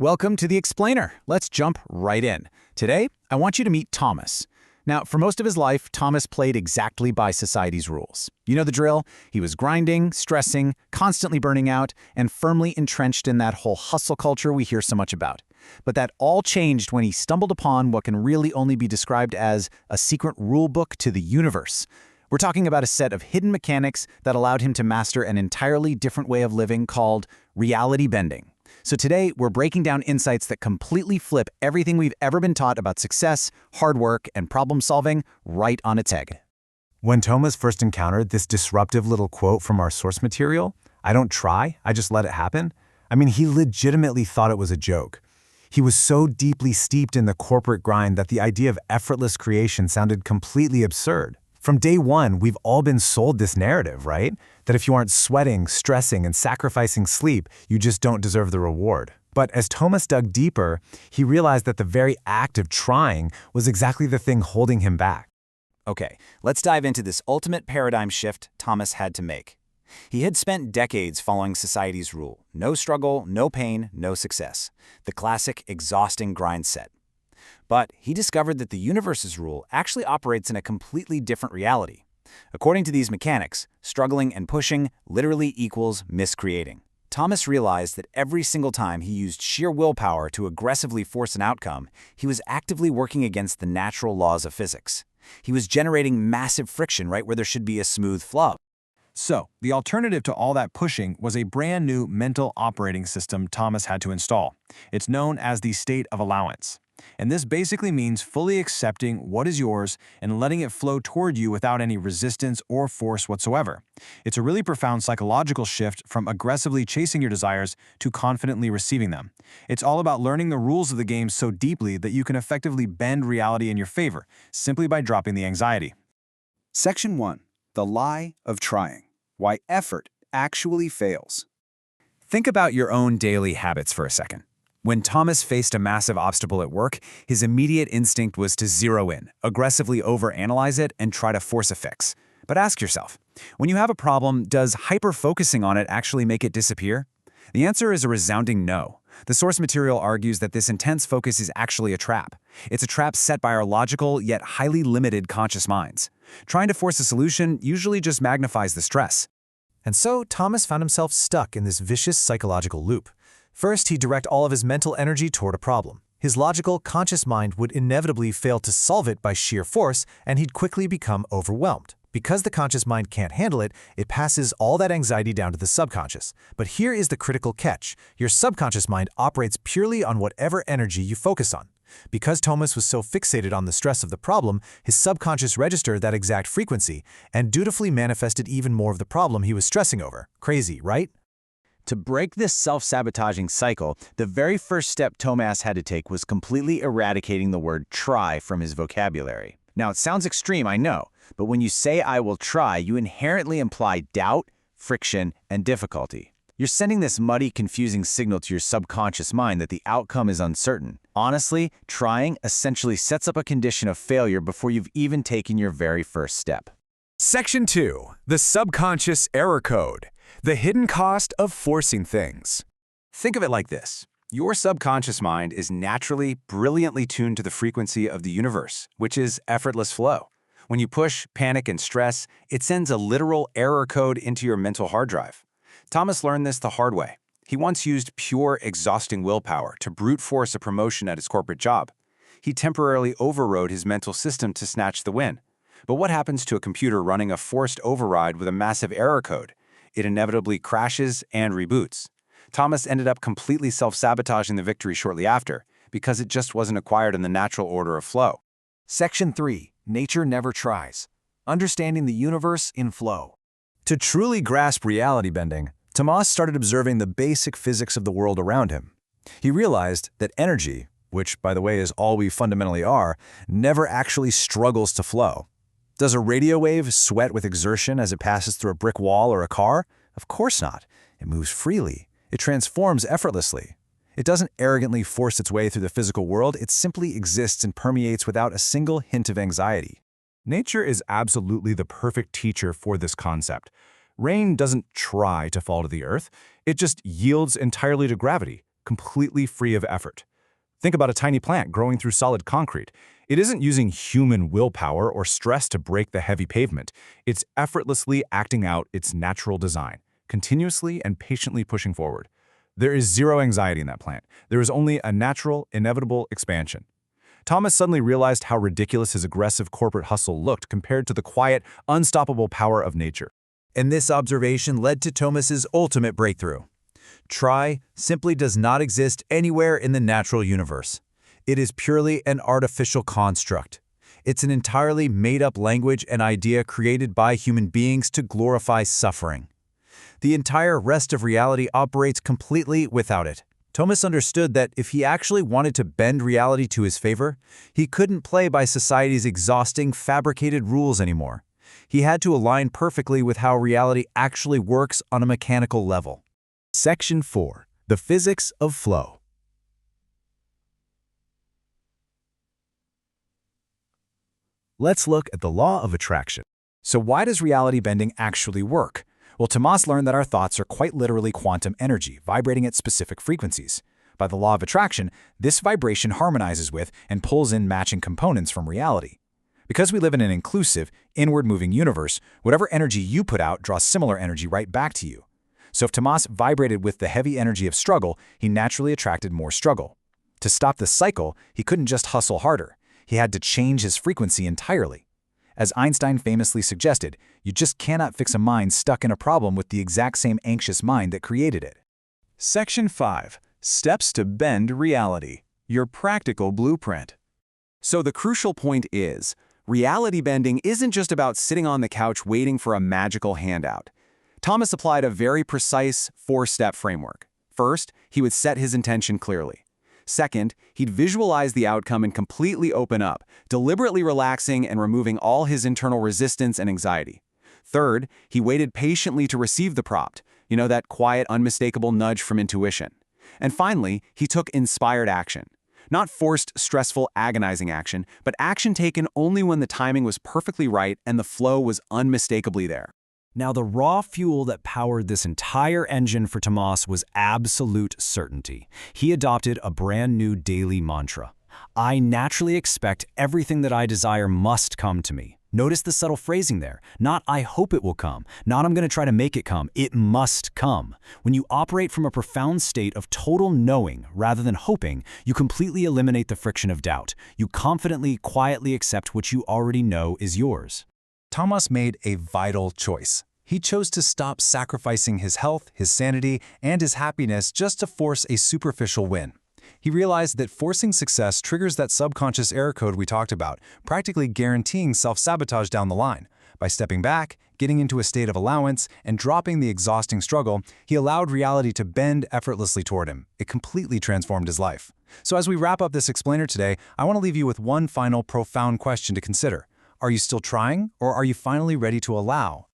Welcome to The Explainer. Let's jump right in. Today, I want you to meet Thomas. Now, for most of his life, Thomas played exactly by society's rules. You know the drill? He was grinding, stressing, constantly burning out, and firmly entrenched in that whole hustle culture we hear so much about. But that all changed when he stumbled upon what can really only be described as a secret rule book to the universe. We're talking about a set of hidden mechanics that allowed him to master an entirely different way of living called reality bending. So today, we're breaking down insights that completely flip everything we've ever been taught about success, hard work, and problem solving right on its head. When Thomas first encountered this disruptive little quote from our source material, "I don't try, I just let it happen," he legitimately thought it was a joke. He was so deeply steeped in the corporate grind that the idea of effortless creation sounded completely absurd. From day one, we've all been sold this narrative, right? That if you aren't sweating, stressing, and sacrificing sleep, you just don't deserve the reward. But as Thomas dug deeper, he realized that the very act of trying was exactly the thing holding him back. Okay, let's dive into this ultimate paradigm shift Thomas had to make. He had spent decades following society's rule: no struggle, no pain, no success. The classic, exhausting grind set. But he discovered that the universe's rule actually operates in a completely different reality. According to these mechanics, struggling and pushing literally equals miscreating. Thomas realized that every single time he used sheer willpower to aggressively force an outcome, he was actively working against the natural laws of physics. He was generating massive friction right where there should be a smooth flow. So, the alternative to all that pushing was a brand new mental operating system Thomas had to install. It's known as the state of allowance. And this basically means fully accepting what is yours and letting it flow toward you without any resistance or force whatsoever. It's a really profound psychological shift from aggressively chasing your desires to confidently receiving them. It's all about learning the rules of the game so deeply that you can effectively bend reality in your favor, simply by dropping the anxiety. Section 1. The Lie of Trying. Why Effort Actually Fails. Think about your own daily habits for a second. When Thomas faced a massive obstacle at work, his immediate instinct was to zero in, aggressively overanalyze it, and try to force a fix. But ask yourself, when you have a problem, does hyper-focusing on it actually make it disappear? The answer is a resounding no. The source material argues that this intense focus is actually a trap. It's a trap set by our logical yet highly limited conscious minds. Trying to force a solution usually just magnifies the stress. And so Thomas found himself stuck in this vicious psychological loop. First, he'd direct all of his mental energy toward a problem. His logical, conscious mind would inevitably fail to solve it by sheer force, and he'd quickly become overwhelmed. Because the conscious mind can't handle it, it passes all that anxiety down to the subconscious. But here is the critical catch. Your subconscious mind operates purely on whatever energy you focus on. Because Thomas was so fixated on the stress of the problem, his subconscious registered that exact frequency and dutifully manifested even more of the problem he was stressing over. Crazy, right? To break this self-sabotaging cycle, the very first step Thomas had to take was completely eradicating the word try from his vocabulary. Now, it sounds extreme, I know, but when you say "I will try," you inherently imply doubt, friction, and difficulty. You're sending this muddy, confusing signal to your subconscious mind that the outcome is uncertain. Honestly, trying essentially sets up a condition of failure before you've even taken your very first step. Section 2. The Subconscious Error Code. The hidden cost of forcing things. Think of it like this. Your subconscious mind is naturally, brilliantly tuned to the frequency of the universe, which is effortless flow. When you push, panic, and stress, it sends a literal error code into your mental hard drive. Thomas learned this the hard way. He once used pure, exhausting willpower to brute force a promotion at his corporate job. He temporarily overrode his mental system to snatch the win. But what happens to a computer running a forced override with a massive error code? It inevitably crashes and reboots. Thomas ended up completely self-sabotaging the victory shortly after, because it just wasn't acquired in the natural order of flow. Section 3. Nature Never Tries. Understanding the Universe in Flow. To truly grasp reality bending, Thomas started observing the basic physics of the world around him. He realized that energy, which, by the way, is all we fundamentally are, never actually struggles to flow. Does a radio wave sweat with exertion as it passes through a brick wall or a car? Of course not. It moves freely. It transforms effortlessly. It doesn't arrogantly force its way through the physical world. It simply exists and permeates without a single hint of anxiety. Nature is absolutely the perfect teacher for this concept. Rain doesn't try to fall to the earth. It just yields entirely to gravity, completely free of effort. Think about a tiny plant growing through solid concrete. It isn't using human willpower or stress to break the heavy pavement. It's effortlessly acting out its natural design, continuously and patiently pushing forward. There is zero anxiety in that plant. There is only a natural, inevitable expansion. Thomas suddenly realized how ridiculous his aggressive corporate hustle looked compared to the quiet, unstoppable power of nature. And this observation led to Thomas's ultimate breakthrough. Try simply does not exist anywhere in the natural universe. It is purely an artificial construct. It's an entirely made-up language and idea created by human beings to glorify suffering. The entire rest of reality operates completely without it. Thomas understood that if he actually wanted to bend reality to his favor, he couldn't play by society's exhausting, fabricated rules anymore. He had to align perfectly with how reality actually works on a mechanical level. Section 4. The Physics of Flow. Let's look at the law of attraction. So why does reality bending actually work? Well, Thomas learned that our thoughts are quite literally quantum energy, vibrating at specific frequencies. By the law of attraction, this vibration harmonizes with and pulls in matching components from reality. Because we live in an inclusive, inward-moving universe, whatever energy you put out draws similar energy right back to you. So if Thomas vibrated with the heavy energy of struggle, he naturally attracted more struggle. To stop this cycle, he couldn't just hustle harder. He had to change his frequency entirely. As Einstein famously suggested, you just cannot fix a mind stuck in a problem with the exact same anxious mind that created it. Section 5. Steps to bend reality. Your practical blueprint. So the crucial point is, reality bending isn't just about sitting on the couch waiting for a magical handout. Thomas applied a very precise 4-step framework. First, he would set his intention clearly. Second, he'd visualize the outcome and completely open up, deliberately relaxing and removing all his internal resistance and anxiety. Third, he waited patiently to receive the prompt, that quiet, unmistakable nudge from intuition. And finally, he took inspired action. Not forced, stressful, agonizing action, but action taken only when the timing was perfectly right and the flow was unmistakably there. Now, the raw fuel that powered this entire engine for Thomas was absolute certainty. He adopted a brand new daily mantra. I naturally expect everything that I desire must come to me. Notice the subtle phrasing there. Not I hope it will come. Not I'm going to try to make it come. It must come. When you operate from a profound state of total knowing rather than hoping, you completely eliminate the friction of doubt. You confidently, quietly accept what you already know is yours. Thomas made a vital choice. He chose to stop sacrificing his health, his sanity, and his happiness just to force a superficial win. He realized that forcing success triggers that subconscious error code we talked about, practically guaranteeing self-sabotage down the line. By stepping back, getting into a state of allowance, and dropping the exhausting struggle, he allowed reality to bend effortlessly toward him. It completely transformed his life. So as we wrap up this explainer today, I want to leave you with one final profound question to consider. Are you still trying, or are you finally ready to allow?